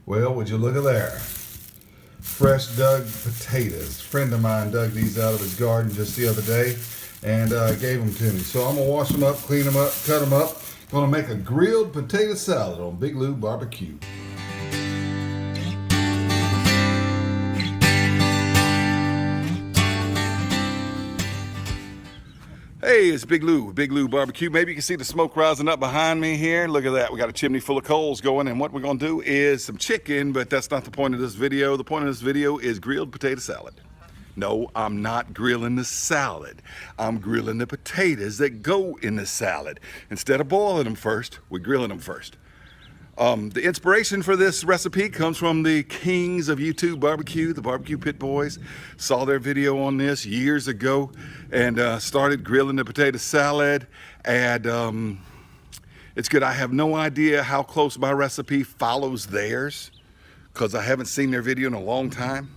Well, would you look at there? Fresh dug potatoes. A friend of mine dug these out of his garden just the other day and gave them to me. So I'm gonna wash them up, clean them up, cut them up. Gonna make a grilled potato salad on Big Lou BBQ. Hey, it's Big Lou BBQ. Maybe you can see the smoke rising up behind me here. Look at that. We got a chimney full of coals going, and what we're gonna do is some chicken, but that's not the point of this video. The point of this video is grilled potato salad. No, I'm not grilling the salad. I'm grilling the potatoes that go in the salad. Instead of boiling them first, we're grilling them first. The inspiration for this recipe comes from the kings of YouTube barbecue, the BBQ Pit Boys. Saw their video on this years ago and started grilling the potato salad. And it's good. I have no idea how close my recipe follows theirs because I haven't seen their video in a long time.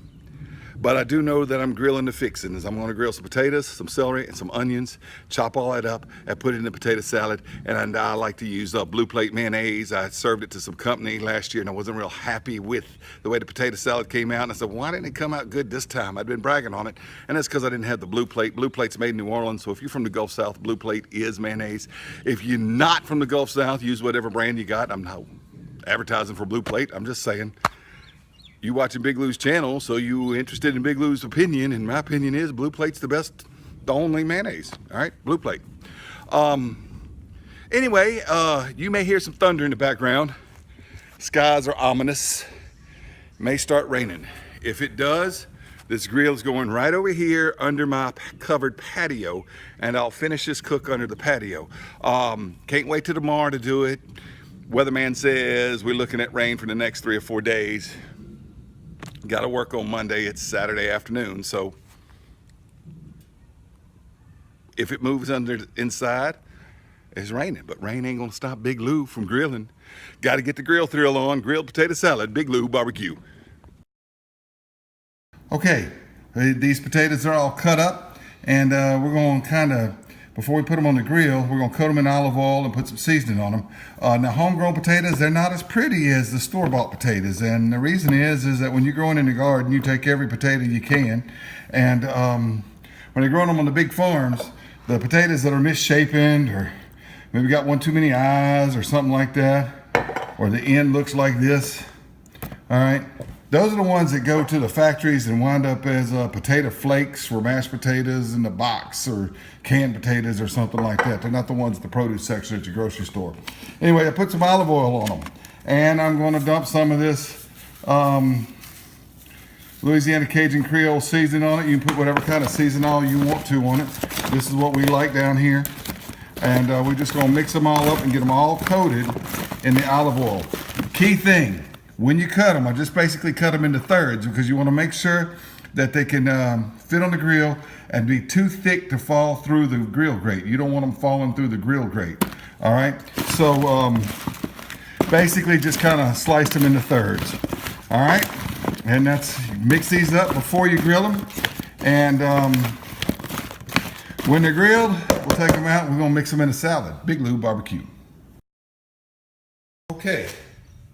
But I do know that I'm grilling the fixings. I'm gonna grill some potatoes, some celery, and some onions, chop all that up, and put it in the potato salad. And I like to use Blue Plate mayonnaise. I served it to some company last year, and I wasn't real happy with the way the potato salad came out. And I said, why didn't it come out good this time? I'd been bragging on it, and that's because I didn't have the Blue Plate. Blue Plate's made in New Orleans, so if you're from the Gulf South, Blue Plate is mayonnaise. If you're not from the Gulf South, use whatever brand you got. I'm not advertising for Blue Plate. I'm just saying. You watching Big Lou's channel, so you interested in Big Lou's opinion, and my opinion is Blue Plate's the only mayonnaise. All right, Blue Plate. Anyway, you may hear some thunder in the background. Skies are ominous. May start raining. If it does, this grill is going right over here under my covered patio, and I'll finish this cook under the patio. Can't wait till tomorrow to do it. Weatherman says we're looking at rain for the next 3 or 4 days. Got to work on Monday. It's Saturday afternoon, so if it moves inside, it's raining. But rain ain't gonna stop Big Lou from grilling. Got to get the grill thrill on. Grilled potato salad, Big Lou BBQ. Okay, these potatoes are all cut up, and we're going to kind of, before we put them on the grill, we're going to coat them in olive oil and put some seasoning on them. Now, homegrown potatoes, they're not as pretty as the store-bought potatoes. And the reason is that when you're growing in the garden, you take every potato you can. And when they're growing them on the big farms, the potatoes that are misshapen or maybe got one too many eyes or something like that, or the end looks like this, all right? Those are the ones that go to the factories and wind up as potato flakes for mashed potatoes in the box or canned potatoes or something like that. They're not the ones at the produce section at your grocery store. Anyway, I put some olive oil on them. And I'm going to dump some of this Louisiana Cajun Creole seasoning on it. You can put whatever kind of seasoning you want to on it. This is what we like down here. And we're just going to mix them all up and get them all coated in the olive oil. Key thing. When you cut them, I just basically cut them into thirds because you want to make sure that they can fit on the grill and be too thick to fall through the grill grate. You don't want them falling through the grill grate. All right. So basically just kind of sliced them into thirds. All right. And that's, mix these up before you grill them. And when they're grilled, we'll take them out and we're going to mix them in a salad. Big Lou BBQ. Okay.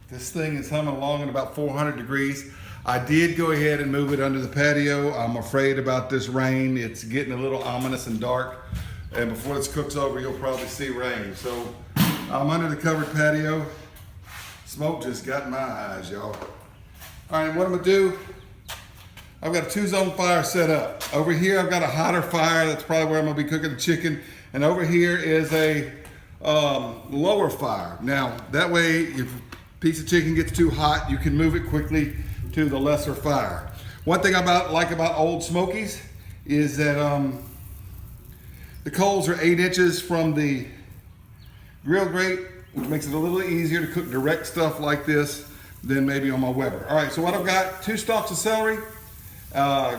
This thing is humming along at about 400 degrees. I did go ahead and move it under the patio. I'm afraid about this rain. It's getting a little ominous and dark. And before this cooks over, you'll probably see rain. So I'm under the covered patio. Smoke just got in my eyes, y'all. All right, what I'm gonna do, I've got a 2-zone fire set up. Over here, I've got a hotter fire. That's probably where I'm gonna be cooking the chicken. And over here is a lower fire. Now, that way, if piece of chicken gets too hot, you can move it quickly to the lesser fire. One thing I like about Old Smokies is that the coals are 8 inches from the grill grate, which makes it a little easier to cook direct stuff like this than maybe on my Weber. All right, so what I've got, 2 stalks of celery,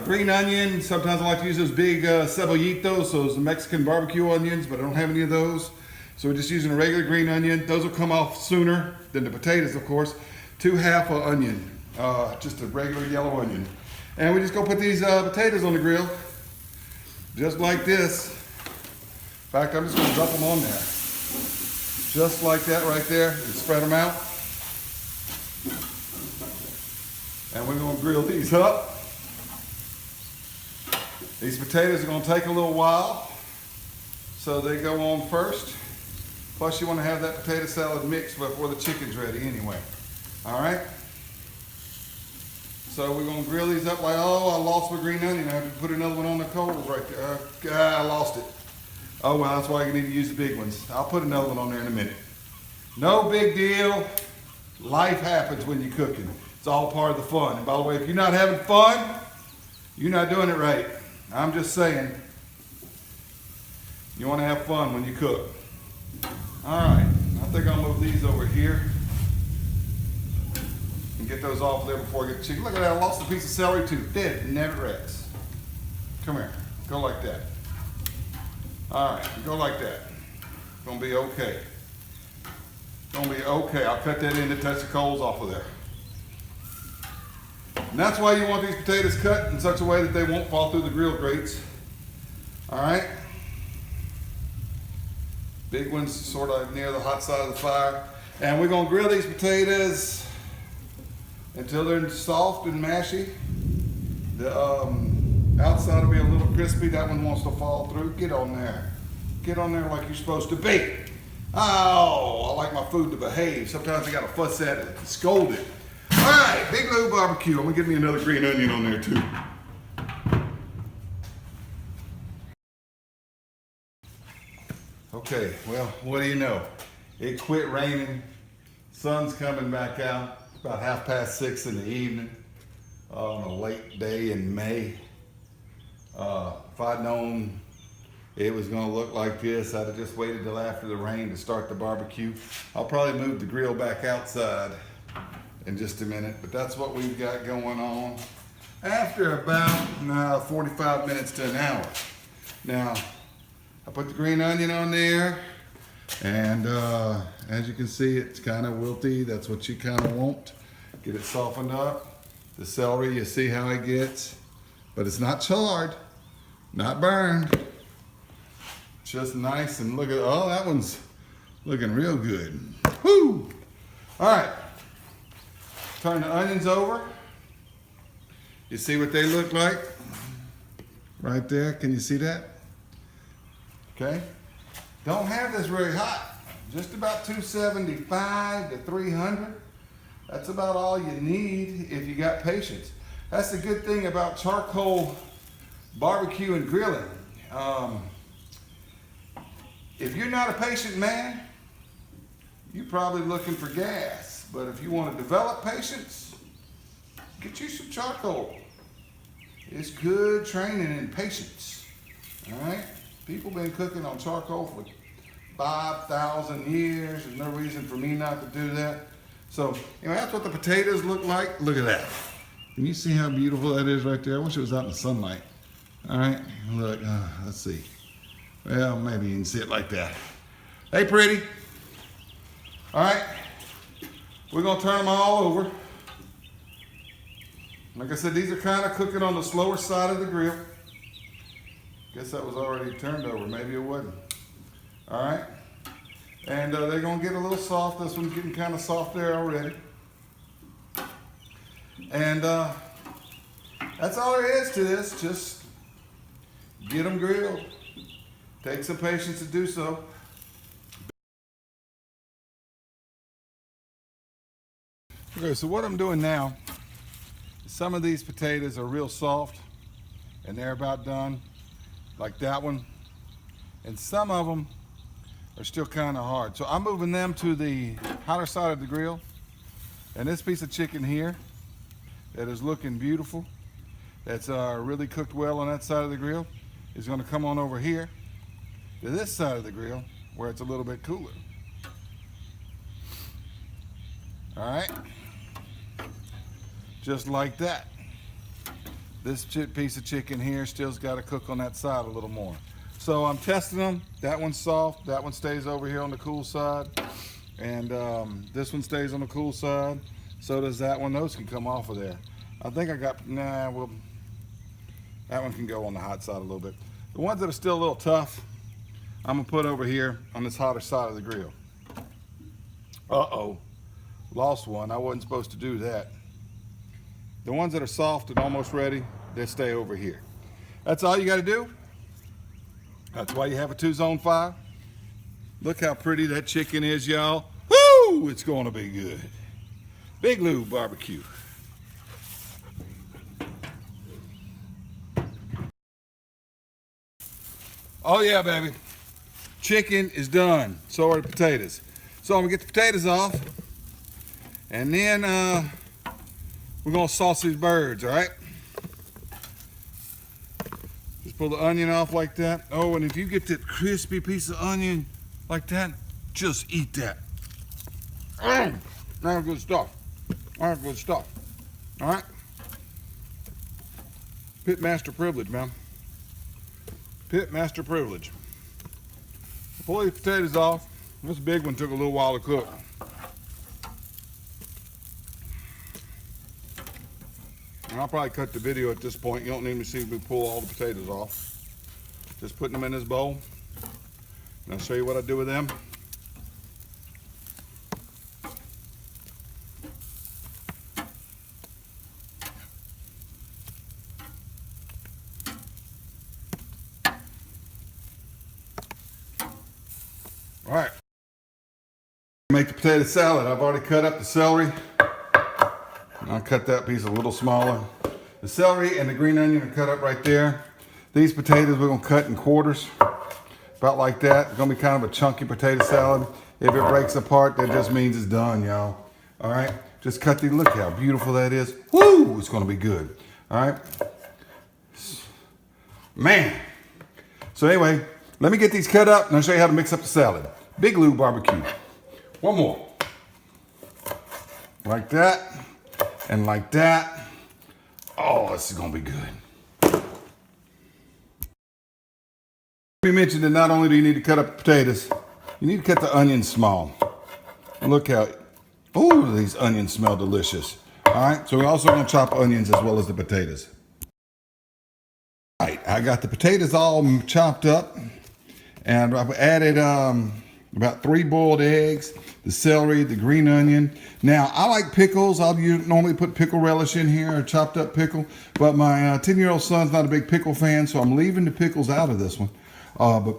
green onion. Sometimes I like to use those big cebollitos, those Mexican barbecue onions, but I don't have any of those. So we're just using a regular green onion. Those will come off sooner than the potatoes, of course. 2 half of onion, just a regular yellow onion. And we just go put these potatoes on the grill, just like this. In fact, I'm just gonna dump them on there. Just like that right there, and spread them out. And we're gonna grill these up. These potatoes are gonna take a little while, so they go on first. Plus you wanna have that potato salad mixed before the chicken's ready anyway. All right? So we're gonna grill these up like, oh, I lost my green onion. I have to put another one on the coals right there. I lost it. Oh, well, that's why you need to use the big ones. I'll put another one on there in a minute. No big deal. Life happens when you're cooking. It's all part of the fun. And by the way, if you're not having fun, you're not doing it right. I'm just saying, you wanna have fun when you cook. All right, I think I'll move these over here and get those off there before I get the chicken. Look at that, I lost a piece of celery too. Dead, never rests. Come here, go like that. All right, go like that. Gonna be okay. Gonna be okay. I'll cut that in to touch the coals off of there. And that's why you want these potatoes cut in such a way that they won't fall through the grill grates. All right? Big ones sort of near the hot side of the fire. And we're gonna grill these potatoes until they're soft and mashy. The outside will be a little crispy. That one wants to fall through. Get on there. Get on there like you're supposed to be. Oh, I like my food to behave. Sometimes I gotta fuss at it and scold it. All right, Big Lou barbecue. I'm gonna give me another green onion on there too. Okay, well, what do you know? It quit raining. Sun's coming back out. It's about 6:30 in the evening on a late day in May. If I'd known it was gonna look like this, I'd have just waited till after the rain to start the barbecue. I'll probably move the grill back outside in just a minute, but that's what we've got going on after about 45 minutes to an hour. Now, I put the green onion on there, and as you can see, it's kind of wilty. That's what you kind of want. Get it softened up. The celery, you see how it gets, but it's not charred, not burned. Just nice, and look at, oh, that one's looking real good. Woo! All right, turn the onions over. You see what they look like? Right there, can you see that? Okay, don't have this very hot. Just about 275 to 300. That's about all you need if you got patience. That's the good thing about charcoal barbecue and grilling. If you're not a patient man, you're probably looking for gas. But if you want to develop patience, get you some charcoal. It's good training in patience. All right? People been cooking on charcoal for 5,000 years. There's no reason for me not to do that. So, you know, that's what the potatoes look like. Look at that. Can you see how beautiful that is right there? I wish it was out in the sunlight. All right, look, let's see. Well, maybe you can see it like that. Hey, pretty. All right, we're gonna turn them all over. Like I said, these are kind of cooking on the slower side of the grill. Guess that was already turned over, maybe it wasn't. All right, and they're gonna get a little soft. This one's getting kind of soft there already. And that's all there is to this, just get them grilled. Take some patience to do so. Okay, so what I'm doing now, some of these potatoes are real soft and they're about done, like that one. And some of them are still kind of hard. So I'm moving them to the hotter side of the grill. And this piece of chicken here that is looking beautiful, that's really cooked well on that side of the grill, is gonna come on over here to this side of the grill where it's a little bit cooler. All right, just like that. This piece of chicken here still's got to cook on that side a little more. So I'm testing them. That one's soft. That one stays over here on the cool side, and this one stays on the cool side. So does that one. Those can come off of there. I think I got, well, that one can go on the hot side a little bit. The ones that are still a little tough, I'm gonna put over here on this hotter side of the grill. Uh-oh, lost one. I wasn't supposed to do that. The ones that are soft and almost ready, they stay over here. That's all you got to do. That's why you have a 2-zone fire. Look how pretty that chicken is, y'all. Woo! It's going to be good. Big Lou barbecue. Oh yeah, baby. Chicken is done. So are the potatoes. So I'm gonna get the potatoes off, and then we're gonna sauce these birds, all right? Just pull the onion off like that. Oh, and if you get that crispy piece of onion like that, just eat that. Now good stuff. All right, good stuff. All right. Pit master privilege, man. Pit master privilege. Pull these potatoes off. This big one took a little while to cook. And I'll probably cut the video at this point. You don't need to see me pull all the potatoes off. Just putting them in this bowl. And I'll show you what I do with them. All right. Make the potato salad. I've already cut up the celery. I'll cut that piece a little smaller. The celery and the green onion are cut up right there. These potatoes we're gonna cut in quarters, about like that. It's gonna be kind of a chunky potato salad. If it breaks apart, that just means it's done, y'all. All right, just cut these. Look how beautiful that is. Woo, it's gonna be good. All right, man. So anyway, let me get these cut up and I'll show you how to mix up the salad. Big Lou barbecue. One more. Like that. And like that. Oh, this is gonna be good. Let me mention that not only do you need to cut up the potatoes, you need to cut the onions small. Look how, oh, these onions smell delicious. All right, so we're also gonna chop onions as well as the potatoes. All right, I got the potatoes all chopped up, and I've added about 3 boiled eggs, the celery, the green onion. Now, I like pickles. I'll normally put pickle relish in here, or chopped up pickle, but my 10-year-old son's not a big pickle fan, so I'm leaving the pickles out of this one. But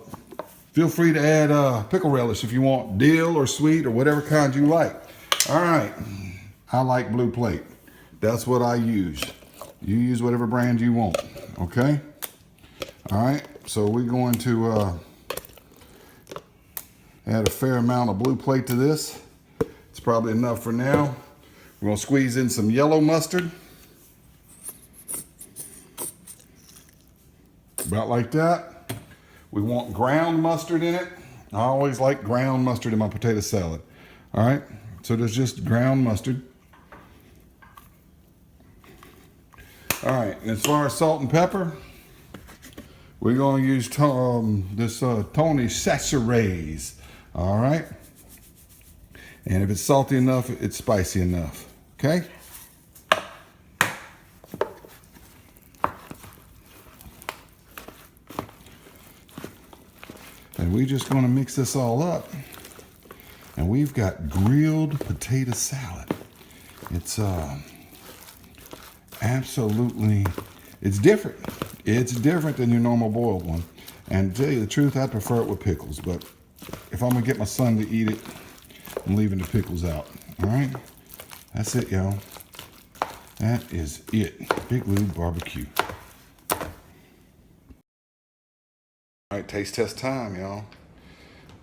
feel free to add pickle relish if you want dill or sweet or whatever kind you like. All right, I like Blue Plate. That's what I use. You use whatever brand you want, okay? All right, so we're going to add a fair amount of Blue Plate to this. It's probably enough for now. We're gonna squeeze in some yellow mustard. About like that. We want ground mustard in it. I always like ground mustard in my potato salad. All right, so there's just ground mustard. All right, and as far as salt and pepper, we're gonna use this Tony Chachere's. All right, and if it's salty enough, it's spicy enough, okay? And we're just gonna mix this all up, and we've got grilled potato salad. It's absolutely, it's different. It's different than your normal boiled one. And to tell you the truth, I prefer it with pickles, but if I'm gonna get my son to eat it, I'm leaving the pickles out. All right, that's it, y'all. That is it. Big Lou barbecue. All right, taste test time, y'all.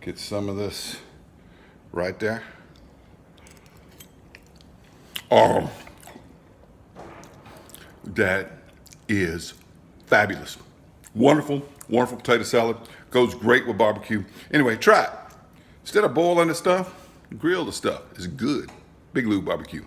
Get some of this right there. Oh, that is fabulous. Wonderful, wonderful potato salad. Goes great with barbecue. Anyway, try it. Instead of boiling the stuff, grill the stuff. It's good. Big Lou barbecue.